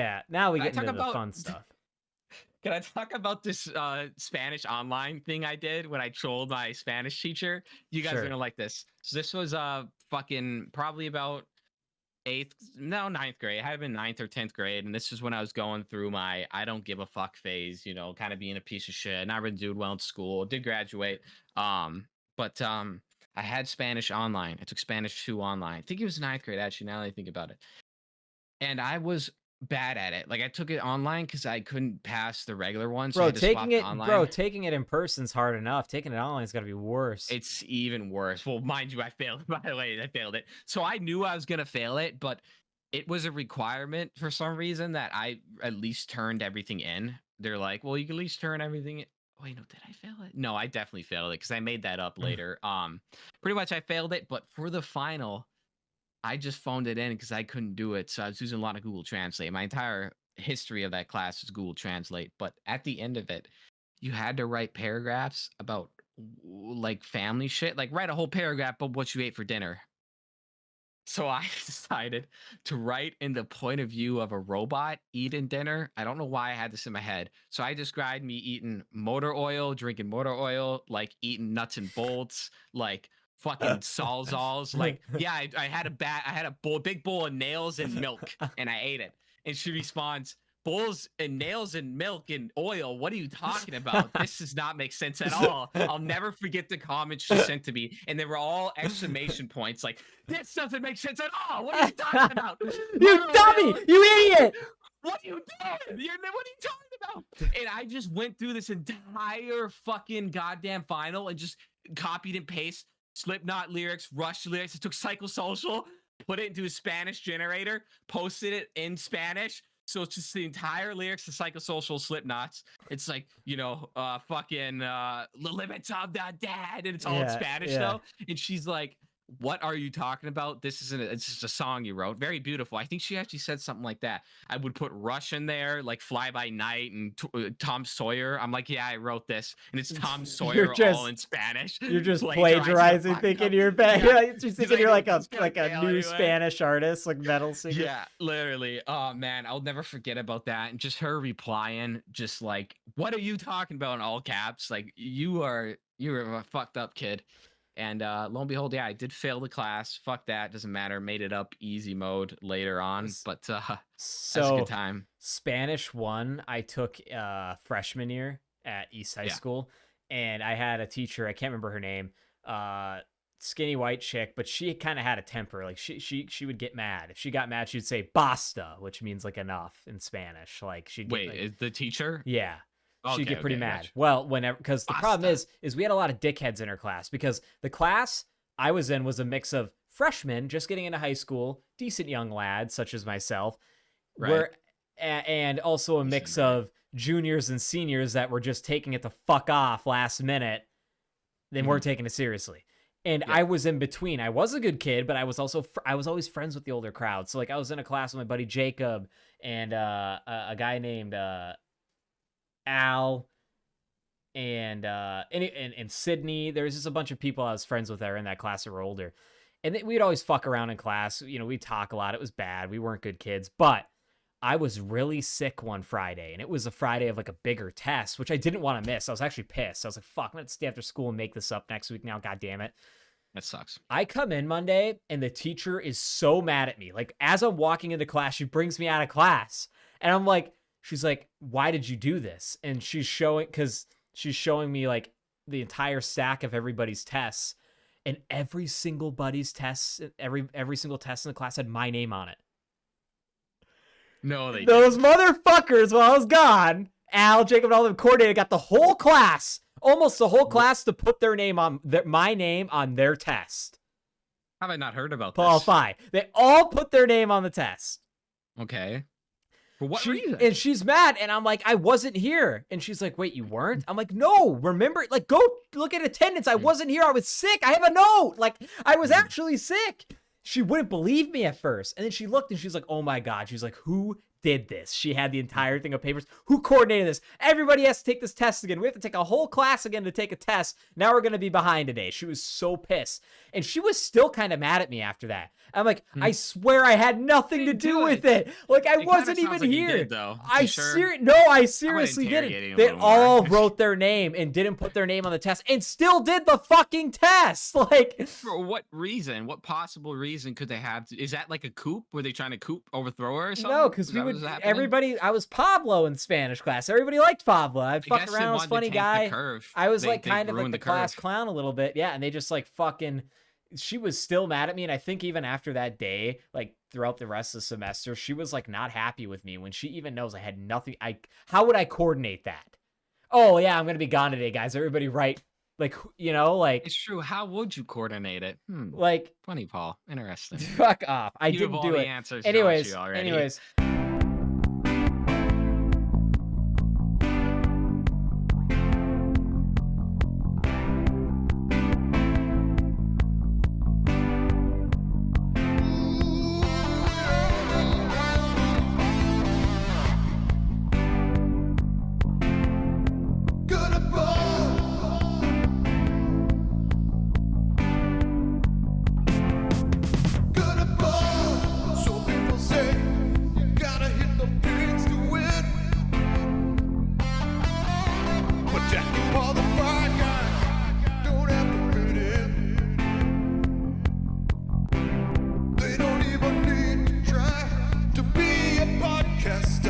Yeah, now we Can I get talk into the about fun stuff. Can I talk about this Spanish online thing I did when I trolled my Spanish teacher? You guys are Sure. gonna like this. So this was fucking probably about ninth grade. It had been ninth or 10th grade, and this is when I was going through my I don't give a fuck phase, kind of being a piece of shit, not really doing well in school. Did graduate. But I had Spanish online. I took Spanish 2 online. I think it was ninth grade, actually, now that I think about it. And I was bad at it. Like I took it online because I couldn't pass the regular one, so I Bro, had to swap to online. taking it in person's hard enough. Taking it online's got to be worse. It's even worse. Well, mind you, I failed. By the way, I failed it. So I knew I was gonna fail it, but it was a requirement for some reason that I at least turned everything in. They're like, well, you can at least turn everything in. Wait, no, did I fail it? No, I definitely failed it because I made that up later. Pretty much I failed it, but for the final, I just phoned it in because I couldn't do it. So I was using a lot of Google Translate. My entire history of that class was Google Translate. But at the end of it, you had to write paragraphs about like family shit. Like write a whole paragraph about what you ate for dinner. So I decided to write in the point of view of a robot eating dinner. I don't know why I had this in my head. So I described me eating motor oil, drinking motor oil, like eating nuts and bolts, like fucking sawzalls. Like, yeah, I had a big bowl of nails and milk, and I ate it. And she responds, "Bowls and nails and milk and oil. What are you talking about? This does not make sense at all." I'll never forget the comments she sent to me, and they were all exclamation points. Like, this doesn't make sense at all. What are you talking about? You dummy! You idiot! What are you doing? What are you talking about? And I just went through this entire fucking goddamn final and just copied and pasted Slipknot lyrics, Rush lyrics. I took Psychosocial, put it into a Spanish generator, posted it in Spanish. So it's just the entire lyrics to Psychosocial Slipknots. It's like, fucking the limits of the dead. And it's all in Spanish though. And she's like, what are you talking about? It's just a song you wrote. Very beautiful. I think she actually said something like that. I would put Rush in there, like Fly By Night and Tom Sawyer. I'm like, yeah, I wrote this. And it's Tom Sawyer all in Spanish. You're just plagiarizing, thinking you're bad. Yeah. You're thinking you're like a new Spanish artist, like metal singer. Yeah, literally. Oh man, I'll never forget about that. And just her replying, just like, what are you talking about in all caps? Like, you're a fucked up kid. And lo and behold, yeah, I did fail the class. Fuck that, doesn't matter. Made it up easy mode later on, but that's a good time. Spanish 1, I took freshman year at East High School, and I had a teacher, I can't remember her name, skinny white chick, but she kind of had a temper. Like she would get mad. If she got mad, she'd say "basta," which means like enough in Spanish. Like she'd wait, is the teacher? Yeah. She'd get pretty mad. Gotcha. Well, whenever, because the problem is we had a lot of dickheads in her class, because the class I was in was a mix of freshmen just getting into high school, decent young lads such as myself, right, and also a mix of juniors and seniors that were just taking it the fuck off last minute. They weren't taking it seriously. And I was in between. I was a good kid, but I was always friends with the older crowd. So like I was in a class with my buddy Jacob and a guy named Al and Sydney. There was just a bunch of people I was friends with that were in that class that were older. And we'd always fuck around in class. We'd talk a lot. It was bad. We weren't good kids. But I was really sick one Friday, and it was a Friday of like a bigger test, which I didn't want to miss. I was actually pissed. I was like, fuck, I'm going to stay after school and make this up next week now. God damn it. That sucks. I come in Monday, and the teacher is so mad at me. Like, as I'm walking into class, she brings me out of class. And I'm like, she's like, why did you do this? And she's showing me like the entire stack of everybody's tests, and every single buddy's tests, every single test in the class had my name on it. No, those motherfuckers, while I was gone, Al, Jacob, and all of them coordinated, got the whole class, almost the whole class, to put their name on my name on their test. Have I not heard about Paul this? Phi. They all put their name on the test. Okay. For what reason? And she's mad, and I'm like, I wasn't here. And she's like, wait, you weren't? I'm like, no, remember, like, go look at attendance. I wasn't here. I was sick. I have a note. Like, I was actually sick. She wouldn't believe me at first. And then she looked, and she's like, oh my God. She's like, who did this? She had the entire thing of papers. Who coordinated this? Everybody has to take this test again. We have to take a whole class again to take a test. Now we're going to be behind today. She was so pissed. And she was still kind of mad at me after that. I'm like, I swear I had nothing to do with it. Like, I wasn't even like here. Did, though. I seriously didn't. They all wrote their name and didn't put their name on the test and still did the fucking test. Like, for what reason? What possible reason could they have? Is that like a coup? Were they trying to overthrow her or something? No, because everybody, I was Pablo in Spanish class. Everybody liked Pablo. I'd fuck around, I was a funny guy. I was like kind of like the class clown a little bit. Yeah, and they just like fucking, she was still mad at me. And I think even after that day, like throughout the rest of the semester, she was like not happy with me when she even knows I had nothing. How would I coordinate that? Oh yeah, I'm going to be gone today, guys. Everybody write, like, you know, like. It's true. How would you coordinate it? Like. Funny, Paul. Interesting. Fuck off. I didn't do it. Anyways. They don't even need to try to be a podcast.